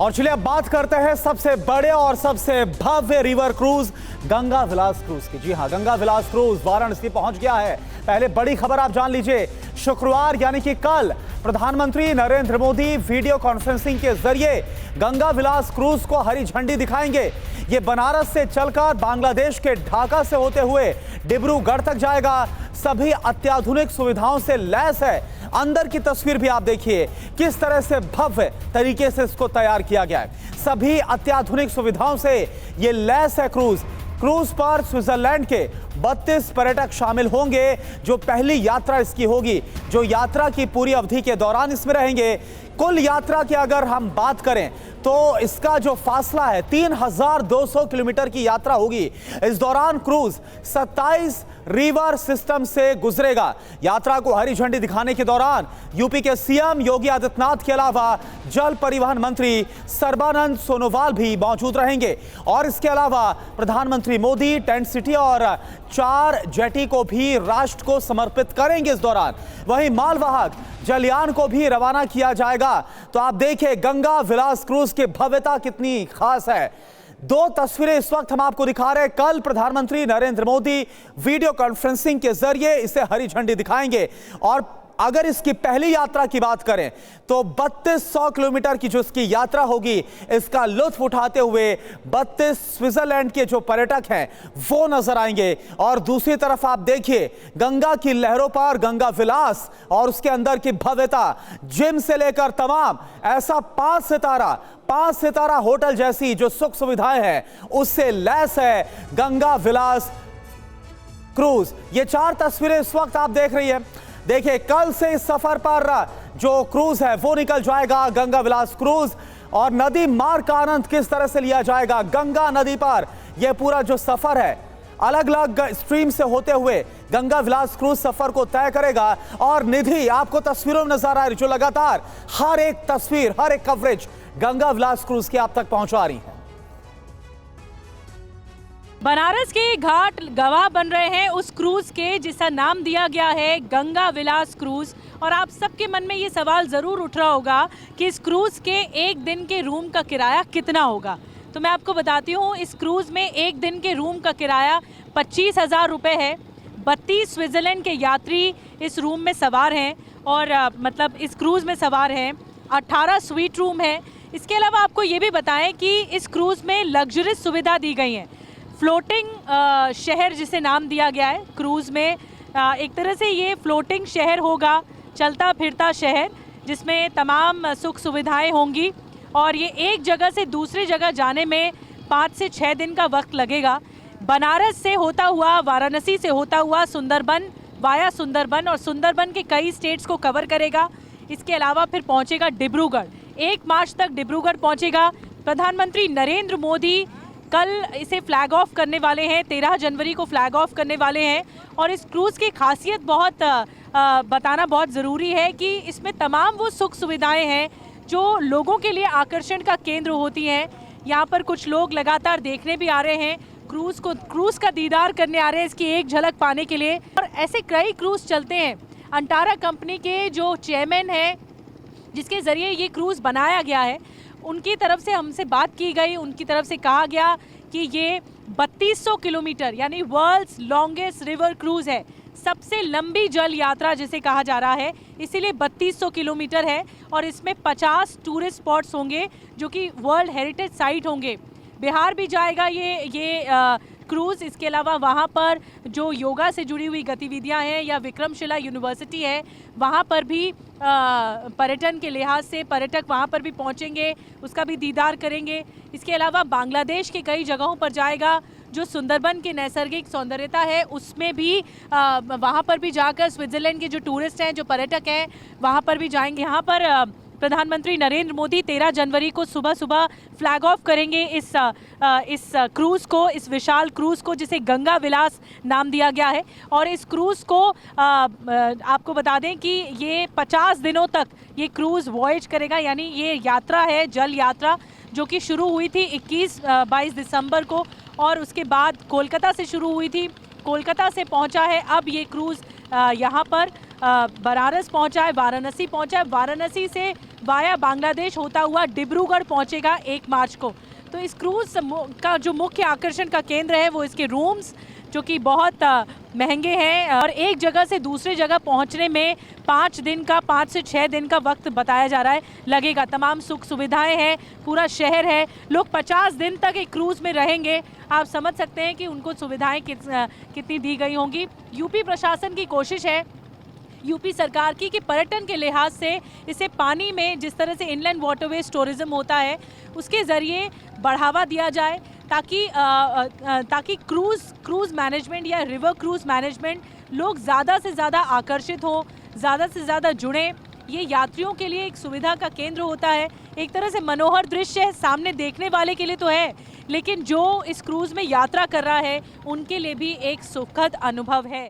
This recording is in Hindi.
और चलिए अब बात करते हैं सबसे बड़े और सबसे भव्य रिवर क्रूज गंगा विलास क्रूज की। जी हां, गंगा विलास क्रूज वाराणसी पहुंच गया है। पहले बड़ी खबर आप जान लीजिए। शुक्रवार यानी कि कल प्रधानमंत्री नरेंद्र मोदी वीडियो कॉन्फ्रेंसिंग के जरिए गंगा विलास क्रूज को हरी झंडी दिखाएंगे। ये बनारस से चलकर बांग्लादेश के ढाका से होते हुए डिब्रूगढ़ तक जाएगा। सभी अत्याधुनिक सुविधाओं से लैस है। अंदर की तस्वीर भी आप देखिए किस तरह से भव्य तरीके से इसको तैयार किया गया है। सभी अत्याधुनिक सुविधाओं से ये लैस है क्रूज। क्रूज पर स्विट्जरलैंड के 32 पर्यटक शामिल होंगे जो पहली यात्रा इसकी होगी, जो यात्रा की पूरी अवधि के दौरान इसमें रहेंगे। कुल यात्रा की अगर हम बात करें तो इसका जो फासला है 3200 किलोमीटर की यात्रा होगी। इस दौरान क्रूज 27 रिवर सिस्टम से गुजरेगा। यात्रा को हरी झंडी दिखाने के दौरान यूपी के सीएम योगी आदित्यनाथ के अलावा जल परिवहन मंत्री सर्बानंद सोनोवाल भी मौजूद रहेंगे। और इसके अलावा प्रधानमंत्री मोदी टेंट सिटी और 4 जेटी को भी राष्ट्र को समर्पित करेंगे इस दौरान। वहीं मालवाहक जलयान को भी रवाना किया जाएगा। तो आप देखिए गंगा विलास क्रूज की भव्यता कितनी खास है। 2 तस्वीरें इस वक्त हम आपको दिखा रहे हैं। कल प्रधानमंत्री नरेंद्र मोदी वीडियो कॉन्फ्रेंसिंग के जरिए इसे हरी झंडी दिखाएंगे। और अगर इसकी पहली यात्रा की बात करें तो 3200 किलोमीटर की जो इसकी यात्रा होगी, इसका लुत्फ उठाते हुए 32 स्विट्जरलैंड के जो पर्यटक हैं वो नजर आएंगे। और दूसरी तरफ आप देखिए गंगा की लहरों पर गंगा विलास और उसके अंदर की भव्यता, जिम से लेकर तमाम ऐसा 5 सितारा होटल जैसी जो सुख सुविधाएं हैं उससे लैस है गंगा विलास क्रूज। ये 4 तस्वीरें इस वक्त आप देख रही हैं। देखिए कल से इस सफर पर जो क्रूज है वो निकल जाएगा, गंगा विलास क्रूज। और नदी मार्ग का आनंद किस तरह से लिया जाएगा गंगा नदी पर, यह पूरा जो सफर है अलग अलग स्ट्रीम से होते हुए गंगा विलास क्रूज सफर को तय करेगा। और निधि आपको तस्वीरों में नजर आ रही जो लगातार हर एक तस्वीर, हर एक कवरेज गंगा विलास क्रूज की आप तक पहुंचा रही है। बनारस के घाट गवाह बन रहे हैं उस क्रूज के जिसका नाम दिया गया है गंगा विलास क्रूज। और आप सबके मन में ये सवाल ज़रूर उठ रहा होगा कि इस क्रूज के एक दिन के रूम का किराया कितना होगा। तो मैं आपको बताती हूँ, इस क्रूज में एक दिन के रूम का किराया 25,000 रुपये है। 32 स्विट्ज़रलैंड के यात्री इस रूम में सवार हैं और मतलब इस क्रूज़ में सवार हैं। 18 स्वीट रूम है। इसके अलावा आपको ये भी बताएं कि इस क्रूज़ में लग्जरियस सुविधा दी गई हैं। फ्लोटिंग शहर जिसे नाम दिया गया है क्रूज़ में, एक तरह से ये फ्लोटिंग शहर होगा, चलता फिरता शहर जिसमें तमाम सुख सुविधाएं होंगी। और ये एक जगह से दूसरी जगह जाने में 5 से 6 दिन का वक्त लगेगा। बनारस से होता हुआ, वाराणसी से होता हुआ सुंदरबन, वाया सुंदरबन, और सुंदरबन के कई स्टेट्स को कवर करेगा। इसके अलावा फिर पहुंचेगा डिब्रूगढ़। 1 मार्च तक डिब्रूगढ़ पहुंचेगा। प्रधानमंत्री नरेंद्र मोदी कल इसे फ्लैग ऑफ करने वाले हैं, 13 जनवरी को फ्लैग ऑफ करने वाले हैं। और इस क्रूज़ की खासियत बताना बहुत ज़रूरी है कि इसमें तमाम वो सुख सुविधाएं हैं जो लोगों के लिए आकर्षण का केंद्र होती हैं। यहाँ पर कुछ लोग लगातार देखने भी आ रहे हैं क्रूज़ का दीदार करने आ रहे हैं, इसकी एक झलक पाने के लिए। और ऐसे कई क्रूज़ चलते हैं। अंटारा कंपनी के जो चेयरमैन हैं जिसके ज़रिए ये क्रूज़ बनाया गया है, उनकी तरफ से हमसे बात की गई। उनकी तरफ से कहा गया कि ये 3200 किलोमीटर यानी वर्ल्ड्स लॉन्गेस्ट रिवर क्रूज़ है, सबसे लंबी जल यात्रा जिसे कहा जा रहा है, इसीलिए 3200 किलोमीटर है। और इसमें 50 टूरिस्ट स्पॉट्स होंगे जो कि वर्ल्ड हेरिटेज साइट होंगे। बिहार भी जाएगा ये क्रूज़। इसके अलावा वहाँ पर जो योगा से जुड़ी हुई गतिविधियाँ हैं या विक्रमशिला यूनिवर्सिटी है, वहाँ पर भी पर्यटन के लिहाज से पर्यटक वहाँ पर भी पहुँचेंगे, उसका भी दीदार करेंगे। इसके अलावा बांग्लादेश के कई जगहों पर जाएगा। जो सुंदरबन की नैसर्गिक सौंदर्यता है उसमें भी वहाँ पर भी जाकर स्विट्ज़रलैंड के जो टूरिस्ट हैं, जो पर्यटक हैं, वहाँ पर भी जाएंगे। यहाँ पर प्रधानमंत्री नरेंद्र मोदी 13 जनवरी को सुबह सुबह फ्लैग ऑफ करेंगे इस क्रूज़ को, इस विशाल क्रूज़ को जिसे गंगा विलास नाम दिया गया है। और इस क्रूज़ को आपको बता दें कि ये 50 दिनों तक ये क्रूज़ वॉयज करेगा, यानी ये यात्रा है जल यात्रा जो कि शुरू हुई थी 21-22 दिसंबर को और उसके बाद कोलकाता से शुरू हुई थी, कोलकाता से पहुंचा है। अब ये क्रूज़ यहाँ पर बनारस पहुंचा है, वाराणसी पहुंचा है, वाराणसी से वाया बांग्लादेश होता हुआ डिब्रूगढ़ पहुंचेगा 1 मार्च को। तो इस क्रूज़ का जो मुख्य आकर्षण का केंद्र है वो इसके रूम्स, जो कि बहुत महंगे हैं, और एक जगह से दूसरी जगह पहुंचने में 5 से 6 दिन का वक्त बताया जा रहा है लगेगा। तमाम सुख सुविधाएं हैं, पूरा शहर है, लोग 50 दिन तक एक क्रूज़ में रहेंगे। आप समझ सकते हैं कि उनको सुविधाएं कितनी दी गई होंगी। यूपी प्रशासन की कोशिश है, यूपी सरकार की, कि पर्यटन के लिहाज से इसे पानी में जिस तरह से इनलैंड वाटरवेज टूरिज्म होता है उसके ज़रिए बढ़ावा दिया जाए, ताकि क्रूज़ मैनेजमेंट या रिवर क्रूज़ मैनेजमेंट लोग ज़्यादा से ज़्यादा आकर्षित हों, ज़्यादा से ज़्यादा जुड़ें। ये यात्रियों के लिए एक सुविधा का केंद्र होता है, एक तरह से मनोहर दृश्य है, सामने देखने वाले के लिए तो है, लेकिन जो इस क्रूज़ में यात्रा कर रहा है उनके लिए भी एक सुखद अनुभव है।